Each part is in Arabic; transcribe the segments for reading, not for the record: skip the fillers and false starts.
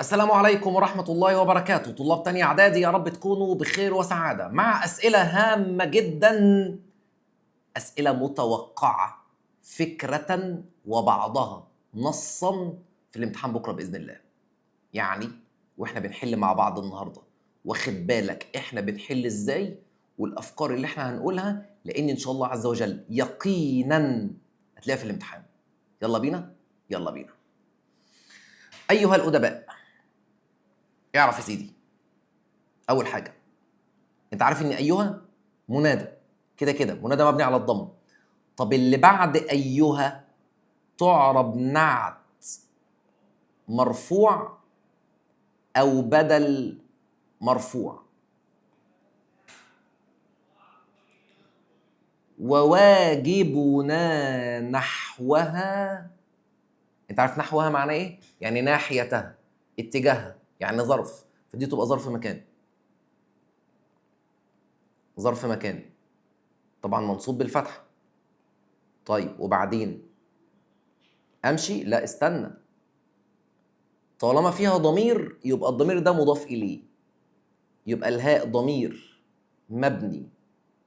السلام عليكم ورحمة الله وبركاته. طلاب تانية إعدادي، يا رب تكونوا بخير وسعادة مع أسئلة هامة جدا، أسئلة متوقعة فكرة وبعضها نصا في الامتحان بكرة بإذن الله. يعني وإحنا بنحل مع بعض النهاردة، واخد بالك إحنا بنحل إزاي والأفكار اللي إحنا هنقولها، لأن إن شاء الله عز وجل يقينا هتلاقيها في الامتحان. يلا بينا يلا بينا. أيها الأدباء، اعرف يا سيدي، أول حاجة انت عارف ان ايها منادى، كده كده منادى مبني على الضم. طب اللي بعد ايها تعرب نعت مرفوع او بدل مرفوع. وواجبنا نحوها، انت عارف نحوها معناه ايه؟ يعني ناحيتها، اتجاهها، يعني ظرف، فدي تبقى ظرف مكان. ظرف مكان طبعا منصوب بالفتحه. طيب وبعدين امشي؟ لا استنى، طالما فيها ضمير يبقى الضمير ده مضاف إليه، يبقى الهاء ضمير مبني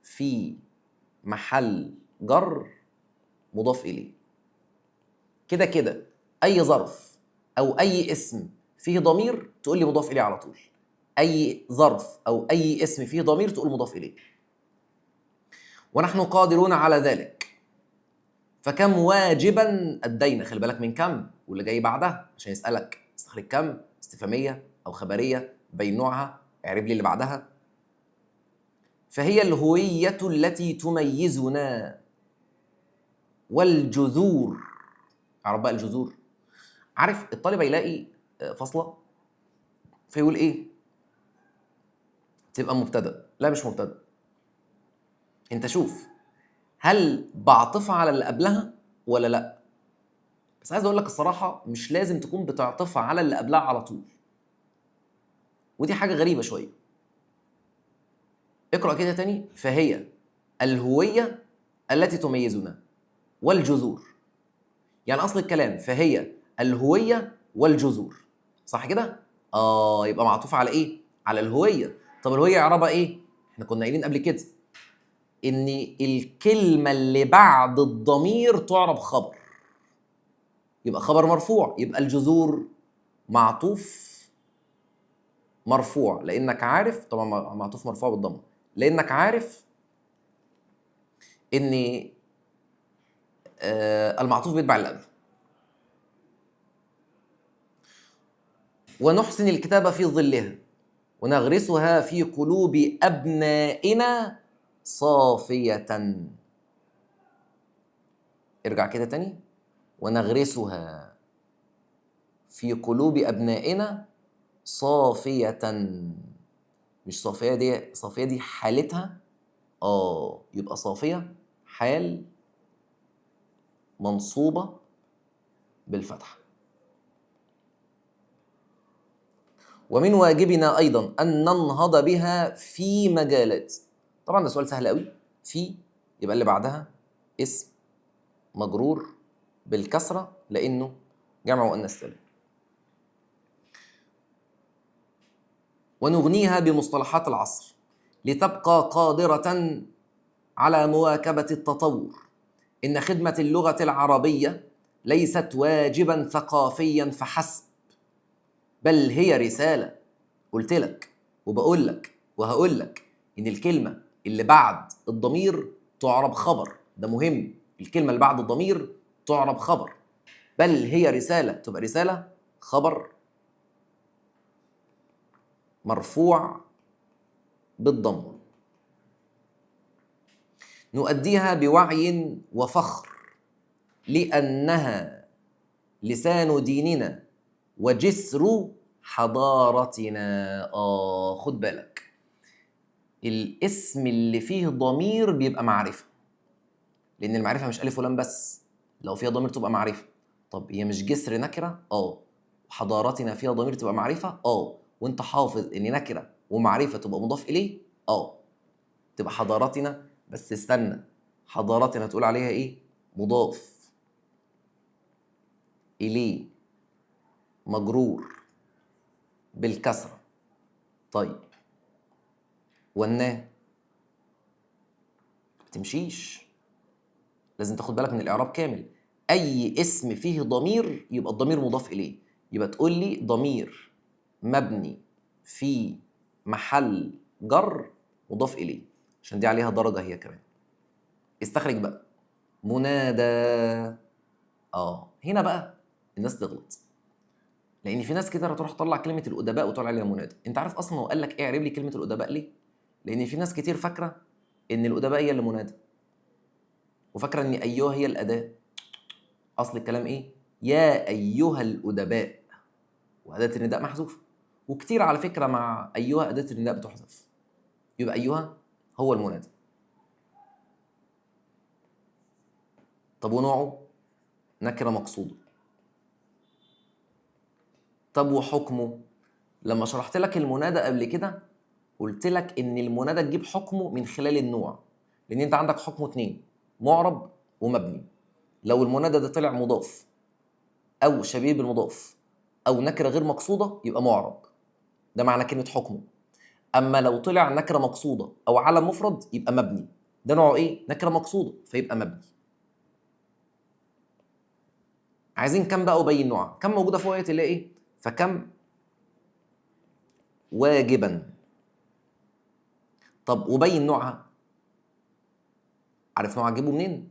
في محل جر مضاف إليه. كده كده أي ظرف أو أي اسم فيه ضمير تقول لي مضاف إليه على طول. أي ظرف أو أي اسم فيه ضمير تقول مضاف إليه. ونحن قادرون على ذلك. فكم واجبا أدينا؟ خلي بالك من كم واللي جاي بعدها عشان يسألك استخرج كم استفهامية أو خبرية، بين نوعها، اعرب لي اللي بعدها. فهي الهوية التي تميزنا والجذور. اعرف بقى الجذور. عارف الطالب يلاقي فاصلة فيقول ايه؟ تبقى مبتدأ. لا مش مبتدأ. انت شوف هل بعطفها على اللي قبلها ولا لا؟ بس عايز اقول لك الصراحة مش لازم تكون بتعطفها على اللي قبلها على طول، ودي حاجة غريبة شوية. اقرأ كده تاني. فهي الهوية التي تميزنا والجذور، يعني اصل الكلام فهي الهويه والجذور، صح كده؟ يبقى معطوف على ايه؟ على الهويه. طب الهويه اعرابها ايه؟ احنا كنا قايلين قبل كده ان الكلمه اللي بعد الضمير تعرب خبر، يبقى خبر مرفوع. يبقى الجذور معطوف مرفوع لانك عارف، طبعا معطوف مرفوع بالضمه، لانك عارف ان المعطوف بيتبع اللي قبله. ونحسن الكتابة في ظلها ونغرسها في قلوب أبنائنا صافية. ارجع كده تاني. ونغرسها في قلوب أبنائنا صافية. مش صافية دي، صافية دي حالتها. يبقى صافية حال منصوبة بالفتح. ومن واجبنا أيضا أن ننهض بها في مجالات. طبعا ده سؤال سهل قوي. في يبقى اللي بعدها اسم مجرور بالكسرة لأنه جمع مؤنث سالم. ونغنيها بمصطلحات العصر لتبقى قادرة على مواكبة التطور. إن خدمة اللغة العربية ليست واجبا ثقافيا فحسب، بل هي رسالة. قلت لك وبقول لك وهقول لك إن الكلمة اللي بعد الضمير تعرب خبر، ده مهم. الكلمة اللي بعد الضمير تعرب خبر. بل هي رسالة تبقى رسالة خبر مرفوع بالضم. نؤديها بوعي وفخر لأنها لسان ديننا وجسر حضارتنا. خد بالك، الاسم اللي فيه ضمير بيبقى معرفة، لأن المعرفة مش ألف ولام بس، لو فيها ضمير تبقى معرفة. طب هي مش جسر نكرة؟ حضارتنا فيها ضمير تبقى معرفة؟ وانت حافظ ان نكرة ومعرفة تبقى مضاف إليه؟ تبقى حضارتنا. بس استنى، حضارتنا تقول عليها ايه؟ مضاف إليه مجرور بالكسرة. طيب والنا بتمشيش، لازم تاخد بالك من الإعراب كامل. أي اسم فيه ضمير يبقى الضمير مضاف إليه، يبقى تقول لي ضمير مبني في محل جر مضاف إليه، عشان دي عليها درجة هي كمان. استخرج بقى منادى. هنا بقى الناس تغلط، لان في ناس كده هتروح تطلع كلمه الادباء وتقول عليها منادى. انت عارف اصلا هو قال لك ايه؟ اعرب لي كلمه الادباء ليه؟ لان في ناس كتير فاكره ان الادباء هي اللي منادى، وفاكره ان ايها هي الاداه. اصل الكلام ايه؟ يا ايها الادباء، واداه النداء محذوفه. وكتير على فكره مع ايها اداه النداء بتحذف، يبقى ايها هو المنادى. طب ونوعه؟ نكره مقصوده. طب وحكمه؟ لما شرحت لك المنادى قبل كده قلت لك ان المنادى تجيب حكمه من خلال النوع، لان انت عندك حكمه اتنين: معرب ومبني. لو المنادى ده طلع مضاف او شبيه بالمضاف او نكره غير مقصوده يبقى معرب، ده معنى كلمه حكمه. اما لو طلع نكره مقصوده او علم مفرد يبقى مبني، ده نوعه ايه؟ نكره مقصوده فيبقى مبني. عايزين كم بقى وبين نوعها؟ كم موجوده فوق ايه؟ تلاقي ايه؟ فكم واجبا. طب وبين نوعها؟ عارف نوعها تجيبه منين؟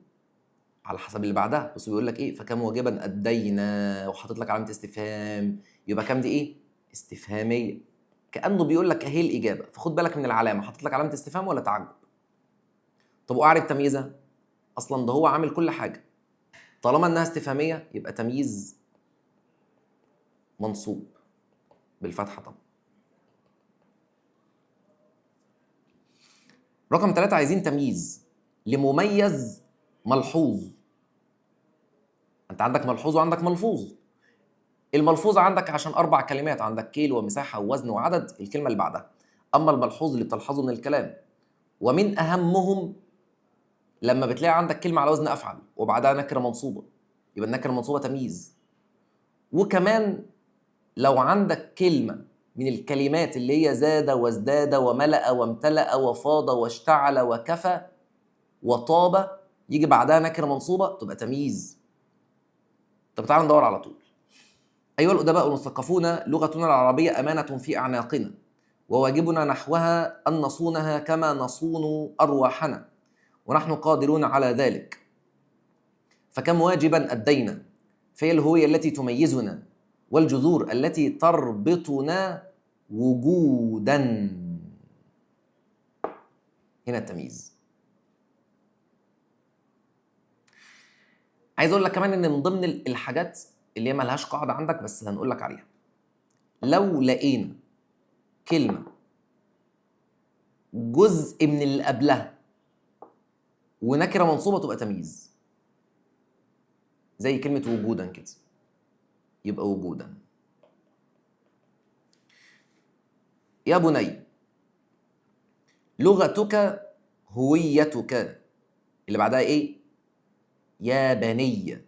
على حسب اللي بعدها. بس بيقول لك ايه؟ فكم واجبا ادينا، وحاطط لك علامه استفهام. يبقى كم دي ايه؟ استفهاميه، كانه بيقول لك اهي الاجابه، فخد بالك من العلامه، حاطط لك علامه استفهام ولا تعجب. طب واعرف تمييزها؟ اصلا ده هو عامل كل حاجه، طالما انها استفهاميه يبقى تمييز منصوب بالفتحه طبعا. رقم 3 عايزين تمييز لمميز ملحوظ. انت عندك ملحوظ وعندك ملفوظ. الملفوظ عندك عشان 4 كلمات، عندك كيل ومساحه ووزن وعدد، الكلمه اللي بعدها. اما الملحوظ اللي بتلحظه من الكلام، ومن اهمهم لما بتلاقي عندك كلمه على وزن افعل وبعدها نكره منصوبه، يبقى النكره المنصوبه تمييز. وكمان لو عندك كلمه من الكلمات اللي هي زاد وازداد وملأ وامتلأ وفاض واشتعل وكفى وطاب، يجي بعدها نكره منصوبه تبقى تمييز. طب تعالوا ندور على طول. أيها الأدباء المثقفون، لغتنا العربية أمانة في أعناقنا، وواجبنا نحوها أن نصونها كما نصون أرواحنا، ونحن قادرون على ذلك. فكم واجبا أدينا، فهي الهوية التي تميزنا والجذور التي تربطنا وجودا. هنا التمييز. عايز أقول لك كمان إن من ضمن الحاجات اللي هي ملهاش قاعدة عندك بس هنقول لك عليها، لو لقينا كلمة جزء من اللي قبلها ونكره منصوبه تبقى تمييز، زي كلمه وجودا كده، يبقى وجودا. يا بني، لغتك هويتك، اللي بعدها ايه؟ يا بني.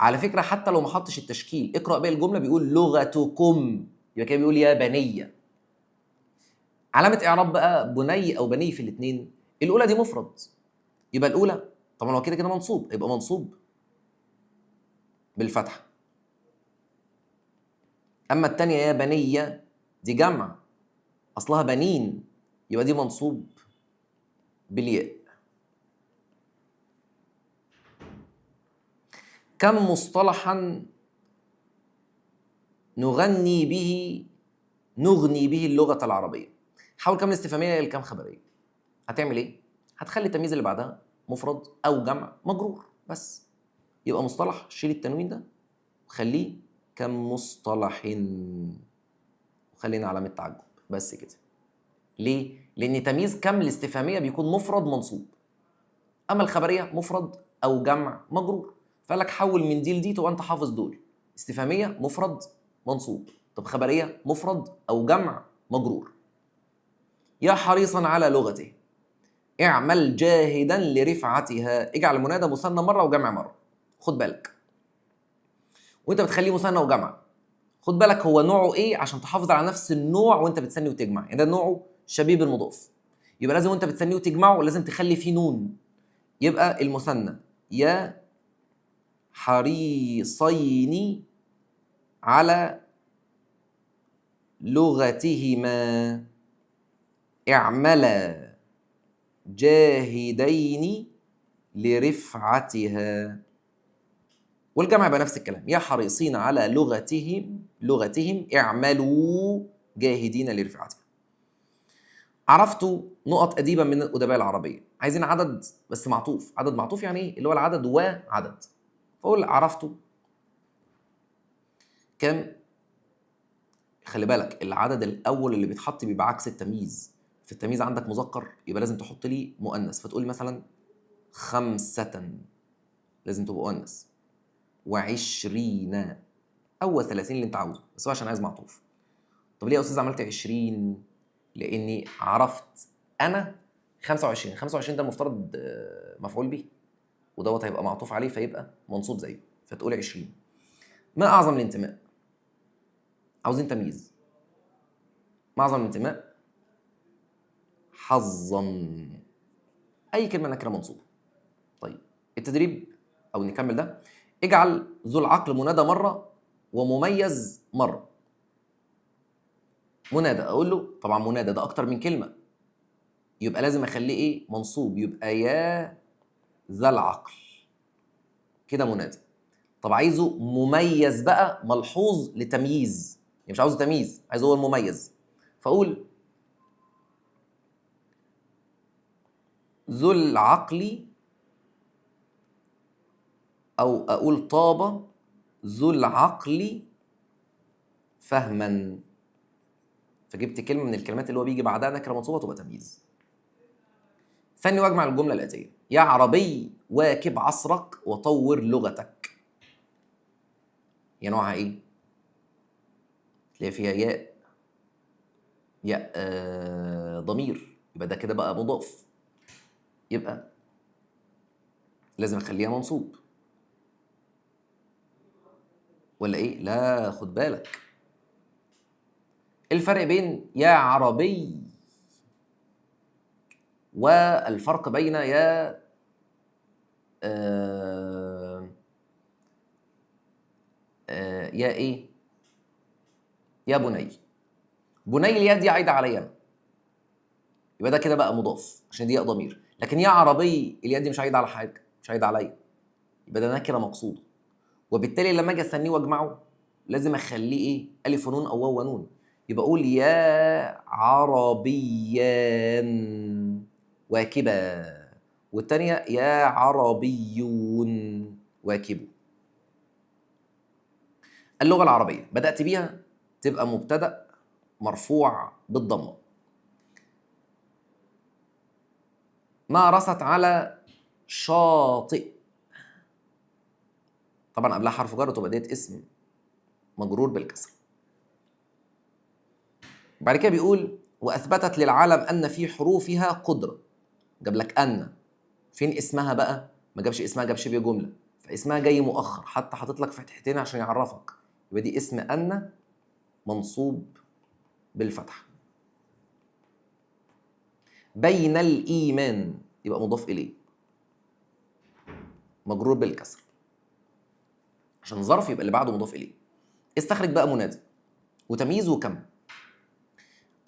على فكره حتى لو ما حطش التشكيل اقرا باقي الجمله، بيقول لغتكم، يبقى كده بيقول يا بني. علامه اعراب بقى بني او بني في الاثنين، الاولى دي مفرد يبقى الاولى طبعا هو كده كده منصوب، يبقى منصوب بالفتحه. اما الثانيه يا بنيه دي جمع، اصلها بنين، يبقى دي منصوب بالياء. كم مصطلحا نغني به اللغه العربيه. حاول كم الاستفهاميه الى كم خبريه. هتعمل ايه؟ هتخلي التمييز اللي بعدها مفرد او جمع مجرور بس، يبقى مصطلح شيل التنوين ده وخليه كم مصطلح، وخلينا علامه تعجب بس كده. ليه؟ لان تمييز كم الاستفهاميه بيكون مفرد منصوب، اما الخبريه مفرد او جمع مجرور. فقال لك حول من دي لدي تبقى انت حافظ دول: استفهاميه مفرد منصوب، طب خبريه مفرد او جمع مجرور. يا حريصا على لغته، اعمل جاهدا لرفعتها. اجعل المنادى مثنى مره وجمع مره. خد بالك وانت بتخليه مثنى وجمع، خد بالك هو نوعه ايه عشان تحافظ على نفس النوع وانت بتثني وتجمع. يعني ده نوعه شبيه بالمضاف، يبقى لازم وانت بتثني وتجمعه لازم تخلي فيه نون. يبقى المثنى يا حريصين على لغتهما اعملا جاهدين لرفعتها. والجمع يبقى نفس الكلام، يا حريصين على لغتهم اعملوا جاهدين لرفعتها. عرفتوا نقط أديبة من الأدباء العربية. عايزين عدد بس معطوف. عدد معطوف يعني ايه؟ اللي هو العدد وعدد. فأقول عرفتوا كام؟ خلي بالك العدد الأول اللي بيتحط بيبقى عكس التمييز. في التمييز عندك مذكر يبقى لازم تحط لي مؤنث، فتقول مثلا 5 لازم تبقى مؤنث، و20 أو 30 اللي أنت عاوزه، بس هو عشان عايز معطوف. طب ليه يا أستاذ عملت 20؟ لأني عرفت أنا 25. 25 ده المفترض مفعول به، ودوت هيبقى معطوف عليه فيبقى منصوب زيه، فتقول 20. ما أعظم الانتماء؟ عاوزين تمييز. ما أعظم الانتماء؟ حظا. أي كلمة نكرة منصوبة. طيب التدريب أو نكمل ده. اجعل ذو العقل منادى مرة ومميز مرة. منادى أقول له طبعا منادى ده أكتر من كلمة، يبقى لازم أخليه إيه؟ منصوب، يبقى يا ذا العقل كده منادى. طب عايزه مميز بقى ملحوظ لتمييز، يعني مش عاوزه تمييز، عايزه هو المميز. فأقول ذو العقل، أو أقول طاب ذو العقل فهما. فجبت كلمة من الكلمات اللي هو بيجي بعدها نكرة منصوبة تبقى تمييز. ثاني واجمع الجملة الآتية: يا عربي واكب عصرك وطور لغتك. هي نوعها ايه؟ تلاقي فيها ياء، ياء ضمير، يبقى ده كده بقى مضاف، يبقى لازم اخليها منصوب ولا ايه؟ لا خد بالك الفرق بين يا عربي والفرق بين يا يا ايه؟ يا بني. بني الياء دي عايده عليا انا، يبقى ده كده بقى مضاف عشان دي ياء ضمير. لكن يا عربي الياء دي مش عايده على حاجه، مش عايده عليا، يبقى ده نكره مقصوده. وبالتالي لما اجي اثنيه واجمعه لازم اخليه ايه؟ الف ونون او واو ونون. يبقى اقول يا عربيان واكبا، والثانيه يا عربيون واكبوا. اللغه العربيه بدات بيها تبقى مبتدا مرفوع بالضمه. مارست على شاطئ، طبعا قبلها حرف جر وتبقى ديت اسم مجرور بالكسر. بعد كده بيقول واثبتت للعالم ان في حروفها قدره. جاب لك ان، فين اسمها بقى؟ ما جابش اسمها، جاب شبه جمله، فاسمها جاي مؤخر، حتى حاطط لك فتحتين عشان يعرفك، يبقى دي اسم ان منصوب بالفتحه. بين الايمان يبقى مضاف اليه مجرور بالكسر، عشان ظرف يبقى اللي بعده مضاف اليه. استخرج بقى منادي وتمييز وكم.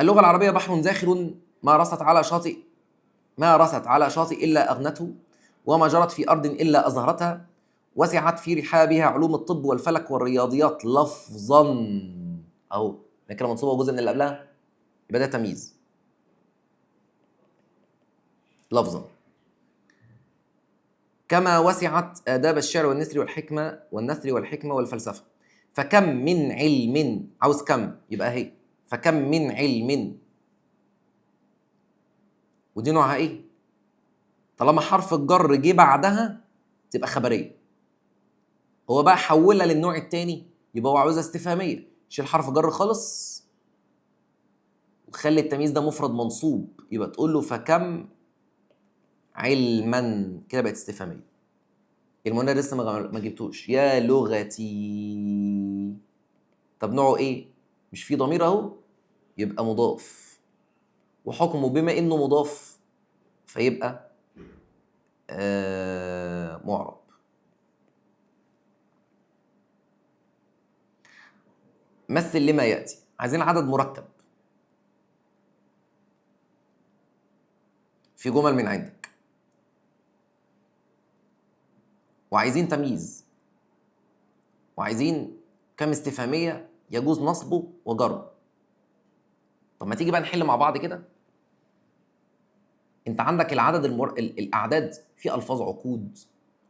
اللغه العربيه بحر زاخر، ما رست على شاطئ إلا أغنته، وما جرت في أرض إلا أظهرتها، وسعت في رحابها علوم الطب والفلك والرياضيات لفظا. أهو نكرة منصوبة وجزء من اللي قبلها، يبقى ده تمييز لفظا. كما وسعت آداب الشعر والنثر والحكمة والفلسفة. فكم من علم، عاوز كم يبقى هي فكم من علم، ودي نوعها ايه؟ طالما حرف الجر جه بعدها تبقى خبريه. هو بقى حولها للنوع الثاني، يبقى هو عاوزها استفهاميه، شيل حرف جر خالص وخلي التمييز ده مفرد منصوب، يبقى تقول له فكم علما، كده بقت استفهاميه. المنى لسه ما جبتوش. يا لغتي، طب نوعه ايه؟ مش في ضمير اهو، يبقى مضاف، وحكمه بما انه مضاف فيبقى معرب. مثل لما ياتي. عايزين عدد مركب في جمل من عندك، وعايزين تمييز، وعايزين كم استفهاميه يجوز نصبه وجره. طب ما تيجي بقى نحل مع بعض كده. انت عندك العدد الاعداد في الفاظ عقود،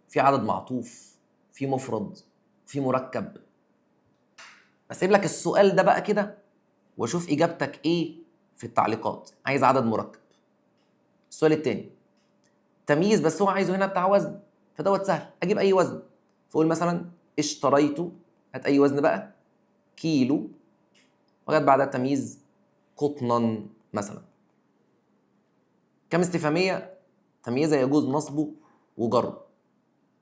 في عدد معطوف، في مفرد، في مركب. بسيب لك السؤال ده بقى كده واشوف اجابتك ايه في التعليقات. عايز عدد مركب. السؤال التاني تمييز، بس هو عايزه هنا بتاع وزن، فدوت سهل، اجيب اي وزن. فاقول مثلا اشتريت، هات اي وزن بقى، كيلو، وجت بعدها تمييز قطنا مثلا. كم استفهاميه تمييزها يجوز نصبه وجره،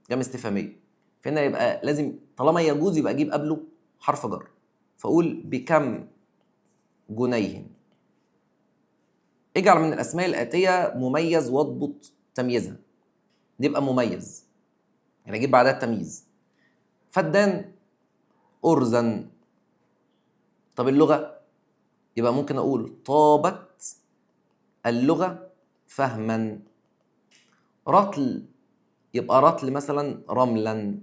كم استفهاميه. فهنا يبقى لازم طالما يجوز يبقى اجيب قبله حرف جر. فاقول بكم جنيه. اجعل من الاسماء الاتيه مميز واضبط تمييزها، نبقى مميز يعني اجيب بعدها التمييز. فدان، ارزا. طب اللغه، يبقى ممكن اقول طابت اللغه فهما. رطل، يبقى رطل مثلا رملا.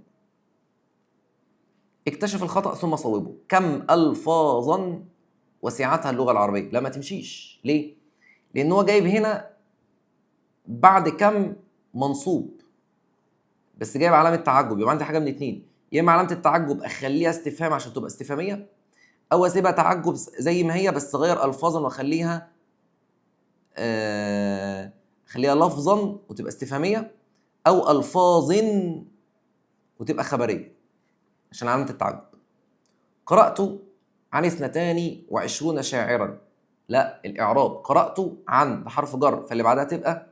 اكتشف الخطأ ثم صوبه. كم ألفاظا وسعتها اللغة العربية. لا ما تمشيش. ليه؟ لأن هو جايب هنا بعد كم منصوب، بس جايب علامة تعجب. يبقى عندي حاجة من اتنين، يا إما علامة التعجب أخليها استفهام عشان تبقى استفهامية، أو أسيبها تعجب زي ما هي بس أغير ألفاظا وأخليها خليها لفظا وتبقى استفهامية، أو ألفاظ وتبقى خبرية عشان علامة التعجب. قرأت عن 22 شاعرا. لا الإعراب قرأت عن بحرف جر، فاللي بعدها تبقى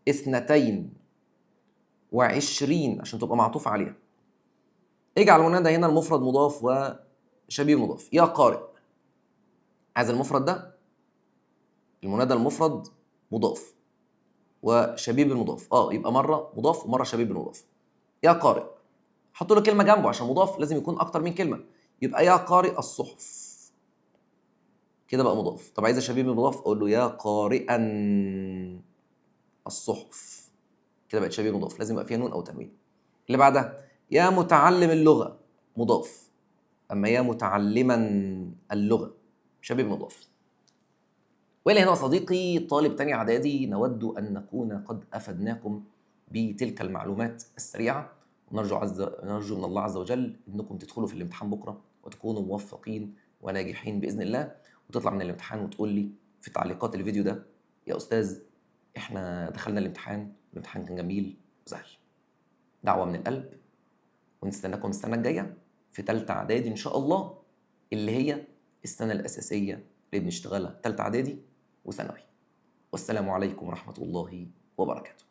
22 عشان تبقى معطوف عليها. اجعل المنادى هنا المفرد مضاف وشبيه مضاف. يا قارئ، عايز المفرد ده المنادى المفرد مضاف وشبيه بالمضاف. يبقى مره مضاف ومره شبيه بالمضاف. يا قارئ، حط له كلمه جنبه عشان مضاف لازم يكون اكتر من كلمه. يبقى يا قارئ الصحف، كده بقى مضاف. طب عايز شبيه بالمضاف، اقول له يا قارئا الصحف، كده بقت شبيه مضاف، لازم يبقى فيها نون او تنوين. اللي بعدها يا متعلم اللغه مضاف، اما يا متعلما اللغه شبيه مضاف. والى هنا صديقي طالب تاني اعدادي، نود ان نكون قد افدناكم بتلك المعلومات السريعه، ونرجو من الله عز وجل انكم تدخلوا في الامتحان بكره وتكونوا موفقين وناجحين باذن الله، وتطلع من الامتحان وتقول لي في تعليقات الفيديو ده يا استاذ احنا دخلنا الامتحان كان جميل وسهل. دعوه من القلب، ونستناكم السنه الجايه في ثالثه اعدادي ان شاء الله، اللي هي السنه الاساسيه اللي بنشتغلها ثالثه اعدادي وثانوي. والسلام عليكم ورحمة الله وبركاته.